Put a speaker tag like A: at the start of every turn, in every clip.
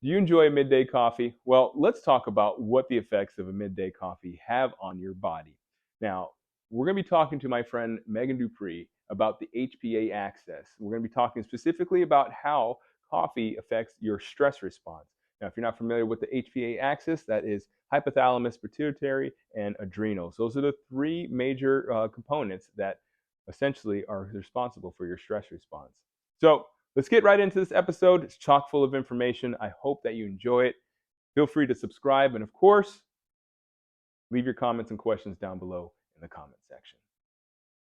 A: Do you enjoy a midday coffee? Well, let's talk about what the effects of a midday coffee have on your body. Now, we're going to be talking to my friend Megan Dupree about the HPA axis. We're going to be talking specifically about how coffee affects your stress response. Now, if you're not familiar with the HPA axis, that is hypothalamus, pituitary, and adrenals. Those are the three major components that essentially are responsible for your stress response. So, let's get right into this episode. It's chock full of information. I hope that you enjoy it. Feel free to subscribe and, of course, leave your comments and questions down below in the comment section.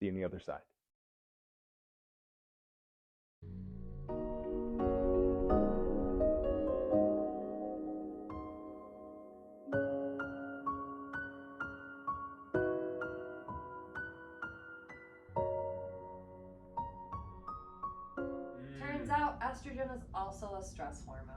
A: See you on the other side.
B: Turns out estrogen is also a stress hormone.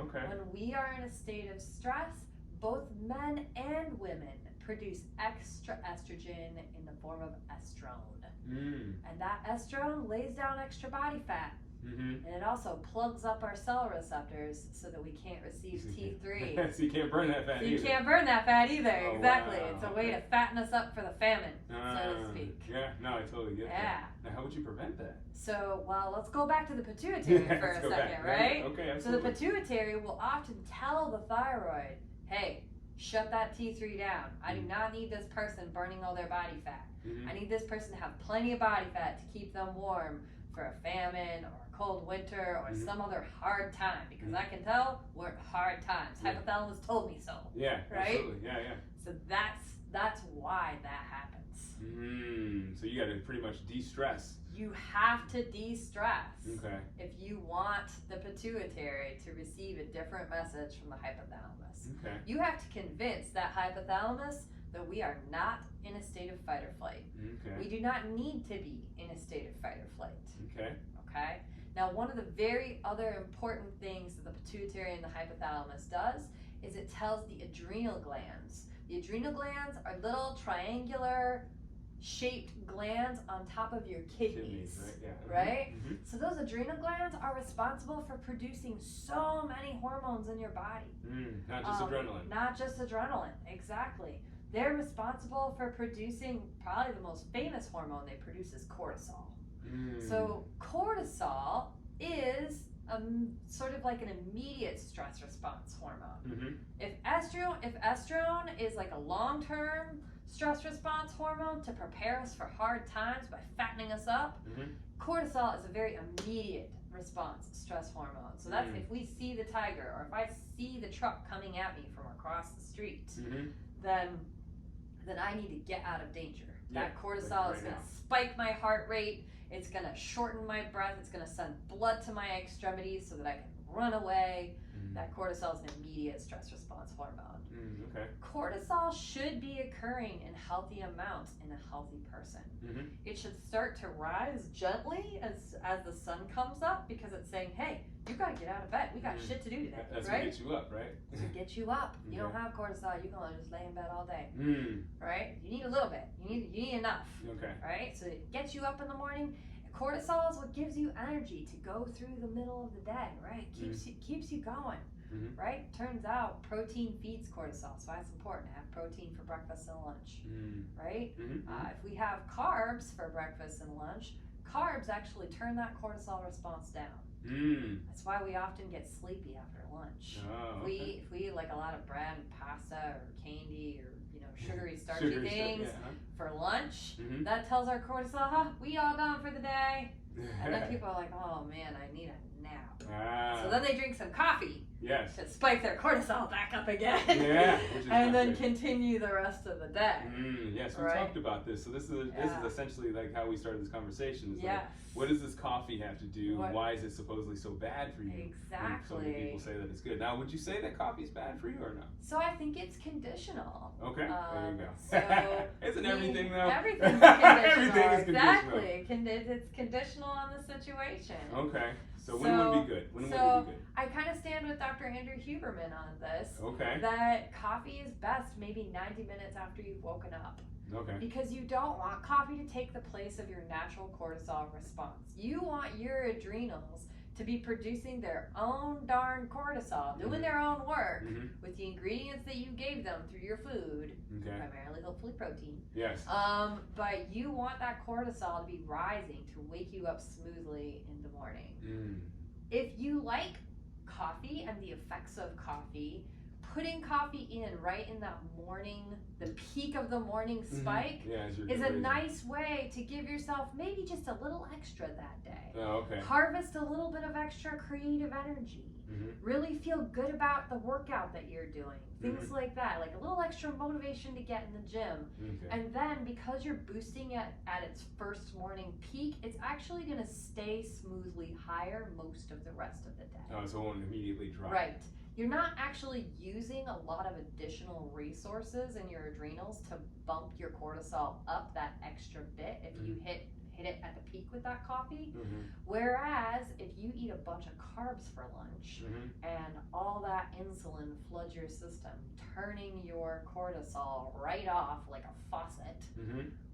A: Okay.
B: When we are in a state of stress, both men and women produce extra estrogen in the form of estrone. And that estrone lays down extra body fat. And it also plugs up our cell receptors so that we can't receive T3.
A: So you can't burn that fat
B: So you
A: either.
B: can't burn that fat either.
A: Oh,
B: exactly.
A: wow.
B: It's a way to fatten us up for the famine, so to speak.
A: Yeah, no, I totally get that. Now, how would you prevent that?
B: So, well, let's go back to the pituitary for a second, right?
A: Okay, absolutely.
B: So the pituitary will often tell the thyroid, hey, shut that T3 down. I do not need this person burning all their body fat. I need this person to have plenty of body fat to keep them warm for a famine or a cold winter or some other hard time, because I can tell we're at hard times. Hypothalamus told me so.
A: Yeah,
B: right?
A: Absolutely. Yeah.
B: So that's why that happens.
A: So you got to pretty much de-stress.
B: You have to de-stress
A: Okay.
B: if you want the pituitary to receive a different message from the hypothalamus.
A: Okay.
B: You have to convince that hypothalamus that we are not in a state of fight or flight.
A: Okay.
B: We do not need to be in a state of fight or flight.
A: Okay.
B: Okay? Now, one of the very other important things that the pituitary and the hypothalamus does is it tells the adrenal glands. The adrenal glands are little triangular shaped glands on top of your kidneys,
A: right? Yeah.
B: Right? So those adrenal glands are responsible for producing so many hormones in your body.
A: Not just adrenaline.
B: Not just adrenaline, exactly. They're responsible for producing probably the most famous hormone they produce is cortisol. So cortisol is sort of like an immediate stress response hormone. If estrone is like a long-term stress response hormone to prepare us for hard times by fattening us up, cortisol is a very immediate response stress hormone. So that's if we see the tiger or if I see the truck coming at me from across the street, then I need to get out of danger. That cortisol is going to spike my heart rate. It's going to shorten my breath. It's going to send blood to my extremities so that I can run away. That cortisol is an immediate stress response hormone.
A: Okay.
B: Cortisol should be occurring in healthy amounts in a healthy person. It should start to rise gently as the sun comes up, because it's saying, hey, you got to get out of bed. We got shit to do today.
A: That's
B: right?
A: to get you up, right?
B: To get you up. You don't have cortisol, you're going to just lay in bed all day. Right? You need a little bit. You need enough.
A: Okay.
B: Right? So it gets you up in the morning. Cortisol is what gives you energy to go through the middle of the day, right? Keeps you going. Right? Turns out protein feeds cortisol, so it's important to have protein for breakfast and lunch. Right? If we have carbs for breakfast and lunch, carbs actually turn that cortisol response down. That's why we often get sleepy after lunch. If we eat like a lot of bread and pasta or candy or sugary, starchy things for lunch, that tells our cortisol, we all done for the day. And then people are like, oh man, I need a nap. So then they drink some coffee to spike their cortisol back up again. And then continue the rest of the day.
A: Yes, we talked about this. So this is essentially like how we started this conversation. It's like, what does this coffee have to do? Why is it supposedly so bad for you?
B: Exactly.
A: So many people say that it's good. Now, would you say that coffee is bad for you or no?
B: So I think it's conditional.
A: Okay, there you go.
B: So
A: isn't everything though?
B: Everything's conditional.
A: Everything is conditional.
B: Exactly. It's conditional on the situation.
A: Okay. So when would be good? When would be good?
B: I kind of stand with Dr. Andrew Huberman on this.
A: Okay.
B: That coffee is best maybe 90 minutes after you've woken up.
A: Okay.
B: Because you don't want coffee to take the place of your natural cortisol response. You want your adrenals to be producing their own darn cortisol, doing their own work with the ingredients that you gave them through your food, primarily hopefully protein.
A: Yes.
B: But you want that cortisol to be rising to wake you up smoothly in the morning. If you like coffee and the effects of coffee, putting coffee in right in that morning, the peak of the morning spike, is a nice way to give yourself maybe just a little extra that day.
A: Oh, okay.
B: Harvest a little bit of extra creative energy. Really feel good about the workout that you're doing. Things like that, like a little extra motivation to get in the gym. And then because you're boosting it at its first morning peak, it's actually going to stay smoothly higher most of the rest of the day.
A: Oh, so it won't immediately drop.
B: Right. You're not actually using a lot of additional resources in your adrenals to bump your cortisol up that extra bit if you hit it at the peak with that coffee. Whereas if you eat a bunch of carbs for lunch and all that insulin floods your system, turning your cortisol right off like a faucet,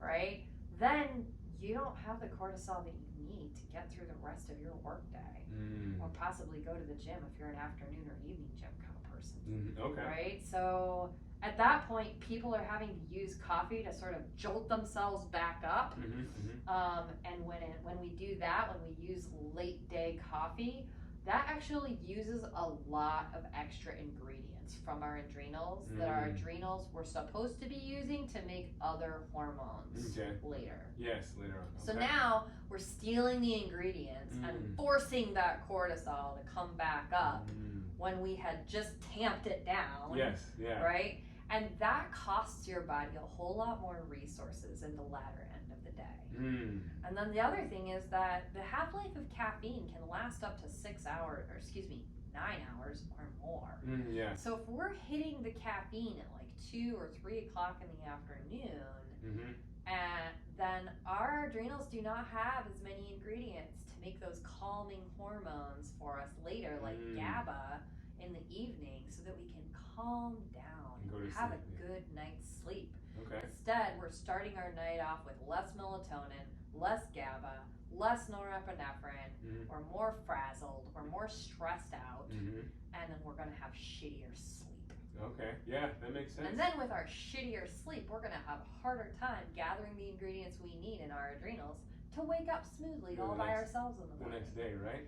B: right? Then you don't have the cortisol that you need to get through the rest of your workday. Or possibly go to the gym if you're an afternoon or evening gym kind of person.
A: Okay.
B: Right? So at that point, people are having to use coffee to sort of jolt themselves back up. And when we do that, when we use late day coffee, that actually uses a lot of extra ingredients from our adrenals that our adrenals were supposed to be using to make other hormones later.
A: Yes, later on.
B: So now we're stealing the ingredients and forcing that cortisol to come back up when we had just tamped it down.
A: Yes, yeah.
B: Right? And that costs your body a whole lot more resources in the latter end of the day. And then the other thing is that the half-life of caffeine can last up to 9 hours or more. So if we're hitting the caffeine at like 2 or 3 o'clock in the afternoon, and then our adrenals do not have as many ingredients to make those calming hormones for us later, like GABA in the evening, so that we can calm down and have a good night's sleep. Instead, we're starting our night off with less melatonin, less GABA, less norepinephrine, or more frazzled, or more stressed out, and then we're going to have shittier sleep.
A: That makes sense.
B: And then with our shittier sleep, we're going to have a harder time gathering the ingredients we need in our adrenals to wake up smoothly all by ourselves in the morning.
A: The next day, right?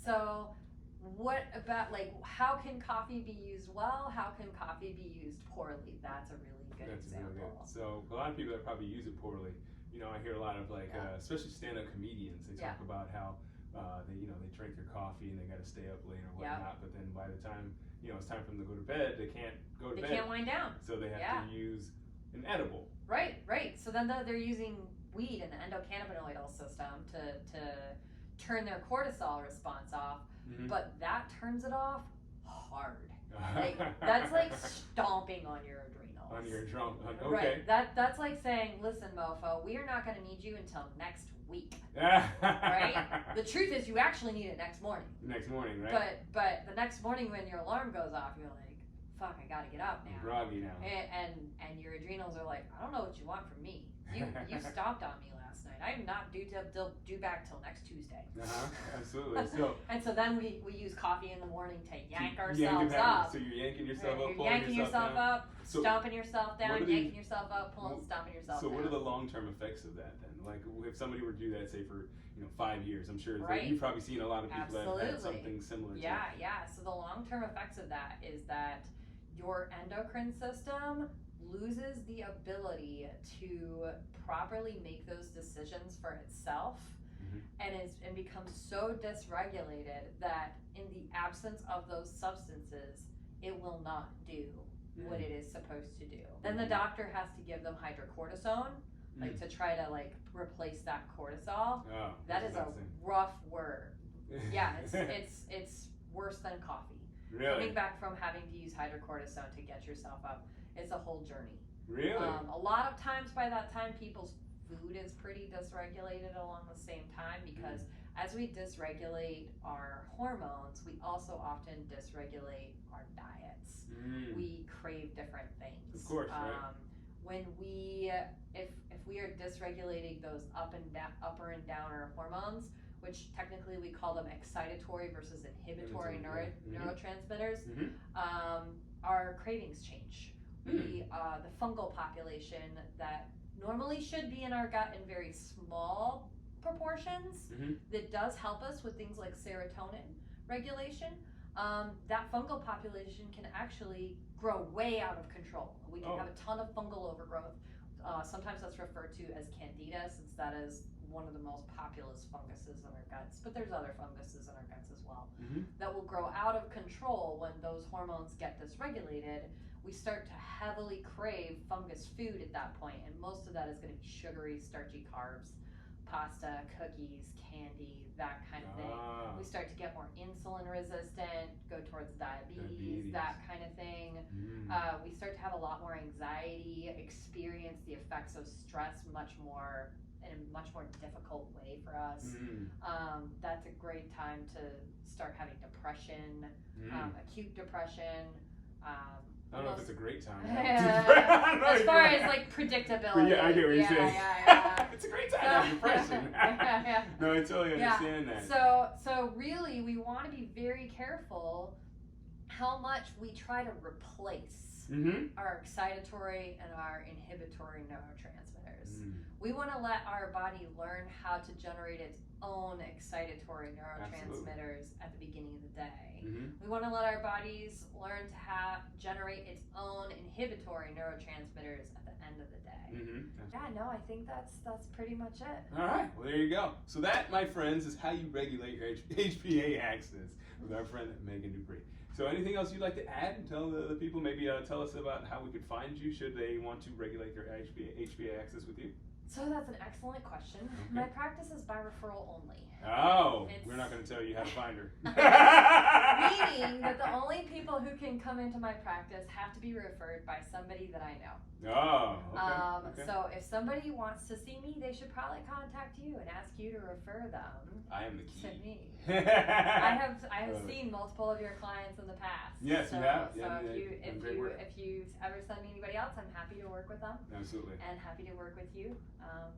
B: So what about, like, how can coffee be used well? How can coffee be used poorly? That's a really good example.
A: Really good. So a lot of people that probably use it poorly, I hear a lot of especially stand-up comedians. They talk about how they drink their coffee and they got to stay up late or whatnot. But then by the time it's time for them to go to bed, they can't go to bed.
B: They can't wind down.
A: So they have to use an edible. Right.
B: So then they're using weed and the endocannabinoidal system to turn their cortisol response off, but that turns it off hard. Like, that's like stomping on your adrenals.
A: On your drum. Okay.
B: Right. That's like saying, listen, mofo, we are not going to need you until next week. Right? The truth is, you actually need it next morning.
A: Next morning, right?
B: But the next morning when your alarm goes off, you're like, fuck, I got to get up now.
A: I'm groggy now.
B: And your adrenals are like, I don't know what you want from me. You stomped on me last night. I am not due back till next Tuesday.
A: Absolutely.
B: So then we use coffee in the morning to yank ourselves up.
A: So you're yanking yourself up,
B: you're yanking yourself up, stomping yourself down, yanking yourself up, stomping yourself down.
A: So what are the long-term effects of that then? Like if somebody were to do that, say for 5 years, I'm sure you've probably seen a lot of people that have had something similar.
B: Yeah. So the long-term effects of that is that your endocrine system loses the ability to properly make those decisions for itself, and becomes so dysregulated that in the absence of those substances, it will not do what it is supposed to do. Then the doctor has to give them hydrocortisone, like to try to replace that cortisol. That is a rough word. Yeah, it's worse than coffee.
A: Really?
B: Coming back from having to use hydrocortisone to get yourself up, it's a whole journey.
A: Really?
B: A lot of times by that time, people's food is pretty dysregulated along the same time, because as we dysregulate our hormones, we also often dysregulate our diets. We crave different things.
A: Of course, right?
B: When if we are dysregulating those upper and downer hormones, which technically we call them excitatory versus inhibitory neurotransmitters, our cravings change. The fungal population that normally should be in our gut in very small proportions, that does help us with things like serotonin regulation, that fungal population can actually grow way out of control. We can have a ton of fungal overgrowth. Sometimes that's referred to as candida, since that is one of the most populous funguses in our guts, but there's other funguses in our guts as well that will grow out of control when those hormones get dysregulated. We start to heavily crave fungus food at that point, and most of that is going to be sugary, starchy carbs, pasta, cookies, candy, that kind of thing. We start to get more insulin resistant, go towards diabetes. That kind of thing. We start to have a lot more anxiety, experience the effects of stress much more in a much more difficult way for us. That's a great time to start having depression, acute depression.
C: I don't know if it's a great time.
B: As far as like predictability.
C: Yeah, I get what you're saying.
B: Yeah.
C: It's a great time to have depression. No, I totally understand that.
B: So really, we want to be very careful how much we try to replace our excitatory and our inhibitory neurotransmitters. We want to let our body learn how to generate its own excitatory neurotransmitters at the beginning of the day. We want to let our bodies learn to generate its own inhibitory neurotransmitters at the end of the day. I think that's pretty much it.
C: All right, well there you go. So that, my friends, is how you regulate your HPA axis with our friend Megan Dupree. So anything else you'd like to add and tell the people? Maybe tell us about how we could find you should they want to regulate their HPA axis with you.
B: So that's an excellent question. My practice is by referral only.
C: We're not going to tell you how to find her.
B: Meaning that the only people who can come into my practice have to be referred by somebody that I know.
C: Okay.
B: So if somebody wants to see me, they should probably contact you and ask you to refer them
C: I am the key.
B: to me. I have seen multiple of your clients in the past.
C: Yes, you have.
B: So if you ever send me anybody else, I'm happy to work with them.
C: Absolutely.
B: And happy to work with you.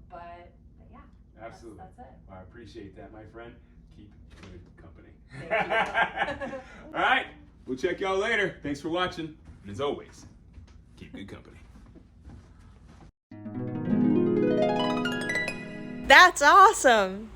B: But yeah.
C: Absolutely.
B: That's it.
C: Well, I appreciate that, my friend. Keep good company.
B: Thank you.
C: All right. We'll check y'all later. Thanks for watching. And as always, keep good company.
D: That's awesome!